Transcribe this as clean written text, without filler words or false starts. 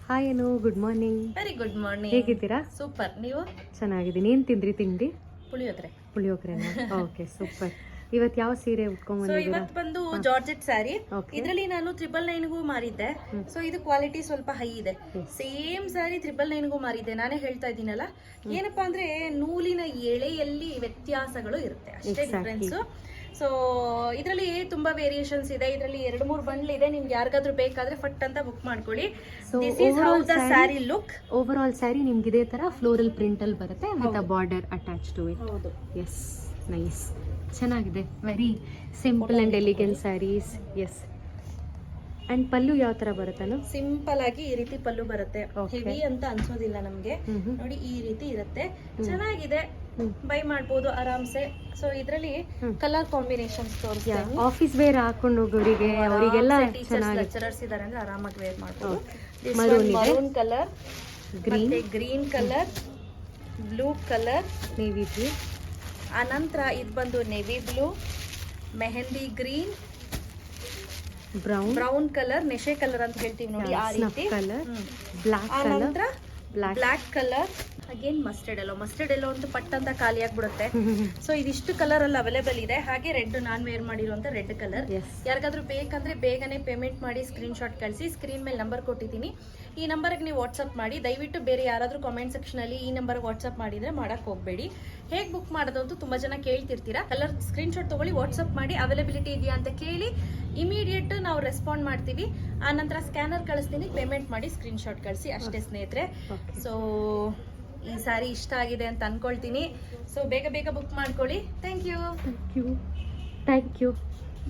Hi Anu, good morning. Very good morning. ಹೇಗಿದ್ದೀರಾ? Super. ನೀವು? ಚೆನ್ನಾಗಿದ್ದೀನಿ. ಏನು ತಿಂದ್ರಿ ತಿಂಡಿ? ಪುಳಿಯೋಗರೆ. ಪುಳಿಯೋಗರೆನಾ? Okay, super. ಇವತ್ತು ಯಾವ ಸೀರೆ ಉಟ್ಕೊಂಡ್ ಸೊ ಬಂದಿದ್ದೀರಾ? ಇವತ್ತು ಬಂದು ಜಾರ್ಜೆಟ್ ಸ್ಯಾರಿ. Okay. ಇದರಲ್ಲಿ ನಾನು 999ಗೂ ಮಾರಿದ್ದೆ. ಸೊ ಇದು ಕ್ವಾಲಿಟಿ ಸ್ವಲ್ಪ ಹೈ ಇದೆ. ಸೇಮ್ ಸ್ಯಾರಿ 999ಗೂ ಮಾರಿದ್ದೆ. ನಾನೇ ಹೇಳ್ತಾ ಇದ್ದೀನಲ್ಲ, ಏನಪ್ಪಾ ಅಂದ್ರೆ ನೂಲಿನ ಎಳೆಯಲ್ಲಿ ವ್ಯತ್ಯಾಸಗಳು ಇರುತ್ತೆ, ಅಷ್ಟೇ ಡಿಫ್ರೆನ್ಸ್. ಸೊ ಇದರಲ್ಲಿ ತುಂಬಾ ವೇರಿಯೇಷನ್ಸ್ ಇದೆ. ಇದರಲ್ಲಿ 2-3 ಬಂಡ್ಲ್ ಇದೆ. ನಿಮ್ಗೆ ಯಾರಿಗಾದ್ರೂ ಬೇಕಾದ್ರೆ ಫಟ್ ಅಂತ ಬುಕ್ ಮಾಡ್ಕೊಳ್ಳಿ. This is how the sari look. Overall sari ನಿಮ್ಗೆ ಇದೇ ತರ ಫ್ಲೋರಲ್ ಪ್ರಿಂಟ್ ಅಲ್ಲಿ ಬರುತ್ತೆ with a border attach to it. ಹೌದು. ಎಸ್, ನೈಸ್, ಚೆನ್ನಾಗಿದೆ. Very simple and elegant saris. Yes. And pallu ಯಾವ ತರ ಬರುತ್ತೆ? ಸಿಂಪಲ್ ಆಗಿ ಈ ರೀತಿ ಪಲ್ಲು ಬರುತ್ತೆ. Okay. ಹೆವಿ ಅಂತ ಅನ್ಸೋದಿಲ್ಲ ನಮ್ಗೆ. ನೋಡಿ ಈ ರೀತಿ ಇರುತ್ತೆ. ಚೆನ್ನಾಗಿದೆ, ಬೈ ಮಾಡ್ಬೋದು ಆರಾಮ್ಸೆ. ಸೊ ಇದ್ರಲ್ಲಿ ಕಲರ್ ಕಾಂಬಿನೇಷನ್ಸ್ ತೋರಿಸ್ತೀನಿ. ಆಫೀಸ್ ವೇರ್ ಹಾಕೊಂಡು ಹೋಗೋರಿಗೆ ಅವರಿಗೆಲ್ಲ ಚೆನ್ನಾಗಿ ಲೆಕ್ಚರರ್ಸ್ ಇದಾರೆ ಅಂದ್ರೆ ಆರಾಮಾಗಿ ವೇರ್ ಮಾಡ್ಬೋದು. Maroon colour, green colour, blue colour, navy blue. ಆನಂತರ ಇದು ಬಂದು navy blue, mehendi green, brown colour, ನೆಶೆ ಕಲರ್ ಅಂತ ಹೇಳ್ತೀವಿ ನೋಡಿ, ಆ ರೀತಿ ಕಲರ್, ಬ್ಲಾಕ್ ಆನಂತರ black black colour, again mustard yellow ಅಂತೂ ಪಟ್ ಅಂತ ಖಾಲಿ ಆಗ್ಬಿಡುತ್ತೆ. ಸೊ ಇದಿಷ್ಟು ಕಲರ್ ಅಲ್ಲಿ ಅವೈಲೇಬಲ್ ಇದೆ. ಹಾಗೆ ರೆಡ್, ನಾನ್ ವೇರ್ ಮಾಡಿರುವಂತ ರೆಡ್ ಕಲರ್. ಯಾರಿಗಾದ್ರೂ ಬೇಕಂದ್ರೆ ಬೇಗನೆ ಪೇಮೆಂಟ್ ಮಾಡಿ ಸ್ಕ್ರೀನ್ ಶಾಟ್ ಕಳಿಸಿ. ಸ್ಕ್ರೀನ್ ಮೇಲೆ ನಂಬರ್ ಕೊಟ್ಟಿದ್ದೀನಿ, ಈ ನಂಬರ್ಗೆ ನೀವು ವಾಟ್ಸ್ಆಪ್ ಮಾಡಿ. ದಯವಿಟ್ಟು ಬೇರೆ ಯಾರಾದ್ರೂ ಕಾಮೆಂಟ್ ಸೆಕ್ಷನ್ ಅಲ್ಲಿ ಈ ನಂಬರ್ಗೆ ವಾಟ್ಸ್ಆಪ್ ಮಾಡಿದ್ರೆ ಮಾಡಕ್ ಹೋಗ್ಬೇಡಿ. ಹೇಗೆ ಬುಕ್ ಮಾಡೋದು ಅಂತ ತುಂಬಾ ಜನ ಕೇಳ್ತಿರ್ತೀರಾ. ಕಲರ್ ಸ್ಕ್ರೀನ್ ಶಾಟ್ ತಗೊಳ್ಳಿ, ವಾಟ್ಸ್ಆಪ್ ಮಾಡಿ ಅವೈಲೇಬಿಲಿಟಿ ಇದೆಯಾ ಅಂತ ಕೇಳಿ. ಇಮಿಡಿಯೇಟ್ ನಾವು ರೆಸ್ಪಾಂಡ್ ಮಾಡ್ತೀವಿ. ಆ ನಂತರ ಸ್ಕ್ಯಾನರ್ ಕಳಿಸ್ತೀನಿ, ಪೇಮೆಂಟ್ ಮಾಡಿ ಸ್ಕ್ರೀನ್ ಶಾಟ್ ಕಳಿಸಿ, ಅಷ್ಟೇ ಸ್ನೇಹಿತರೆ. ಸೊ ಈ ಸಾರಿ ಇಷ್ಟ ಆಗಿದೆ ಅಂತ ಅನ್ಕೊಳ್ತೀನಿ. ಸೊ ಬೇಗ ಬುಕ್ ಮಾಡ್ಕೊಳ್ಳಿ. Thank you.